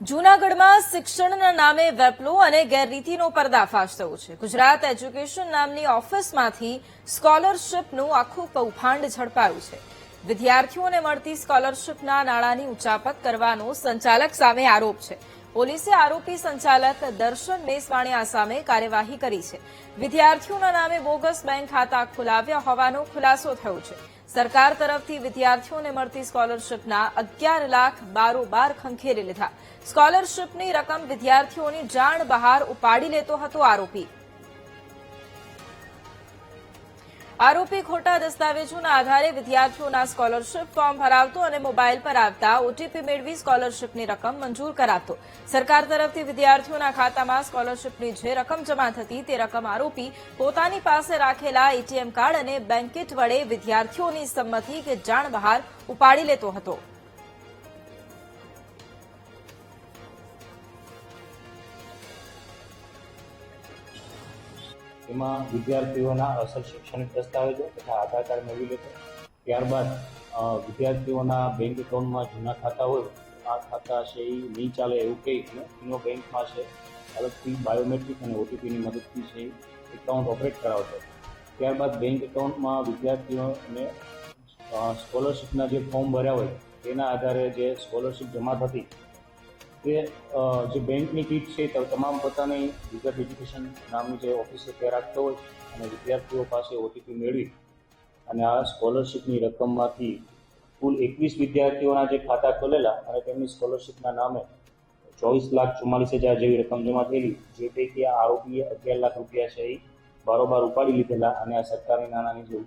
જૂનાગઢમાં શિક્ષણના નામે વેપલો અને ગેરરીતિનો પર્દાફાશ થયો છે। ગુજરાત એજ્યુકેશન નામની ઓફિસમાંથી સ્કોલરશીપનું આખું કૌભાંડ ઝડપાયું છે। વિદ્યાર્થીઓને મળતી સ્કોલરશીપના નાણાંની ઉચાપત કરવાનો સંચાલક સામે આરોપ છે। પોલીસે આરોપી સંચાલક દર્શન મેસવાણિયા સામે કાર્યવાહી કરી છે। વિદ્યાર્થીઓના નામે બોગસ બેંક ખાતા ખોલાવ્યા હોવાનો ખુલાસો થયો છે। સરકાર તરફથી વિદ્યાર્થીઓને મળતી સ્કોલરશીપના 11 લાખ બારોબાર ખંખેરી લીધા। સ્કોલરશીપની રકમ વિદ્યાર્થીઓની જાણ બહાર ઉપાડી લેતો હતો આરોપી ખોટા દસ્તાવેજોના આધારે વિદ્યાર્થીઓના સ્કોલરશીપ ફોર્મ ભરાવતો અને મોબાઈલ પર આવતા ઓટીપી મેળવી સ્કોલરશીપની રકમ મંજૂર કરાવતો। સરકાર તરફથી વિદ્યાર્થીઓના ખાતામાં સ્કોલરશીપની જે રકમ જમા થતી તે રકમ આરોપી પોતાની પાસે રાખેલા એટીએમ કાર્ડ અને બેંકેટ વડે વિદ્યાર્થીઓની સંમતિ કે જાણ બહાર ઉપાડી લેતો હતો। એમાં વિદ્યાર્થીઓના અસલ શૈક્ષણિક દસ્તાવેજો તથા આધાર કાર્ડ મેળવી લેતો। ત્યારબાદ વિદ્યાર્થીઓના બેંક એકાઉન્ટમાં જૂના ખાતા હોય આ ખાતા છે એ નહીં ચાલે એવું કહી અને એનો બેંકમાં છે અલગથી બાયોમેટ્રિક અને ઓટીપીની મદદથી છે એકાઉન્ટ ઓપરેટ કરાવતો। ત્યારબાદ બેંક એકાઉન્ટમાં વિદ્યાર્થીઓને સ્કોલરશીપના જે ફોર્મ ભર્યા હોય તેના આધારે જે સ્કોલરશીપ જમા થતી તે જે બેંકની કીટ છે તે તમામ પોતાની ગુજરાત એજ્યુકેશન નામની જે ઓફિસ છે તે રાખતો હોય અને વિદ્યાર્થીઓ પાસે ઓટીપી મેળવી અને આ સ્કોલરશીપની રકમમાંથી કુલ 21 વિદ્યાર્થીઓના જે ખાતા ખોલેલા અને તેમની સ્કોલરશીપના નામે 24,44,000 જેવી રકમ જમા થયેલી, જે પૈકી આરોપીએ 11 લાખ રૂપિયા છે એ બારોબાર ઉપાડી લીધેલા અને આ સરકારી નાણાંની જે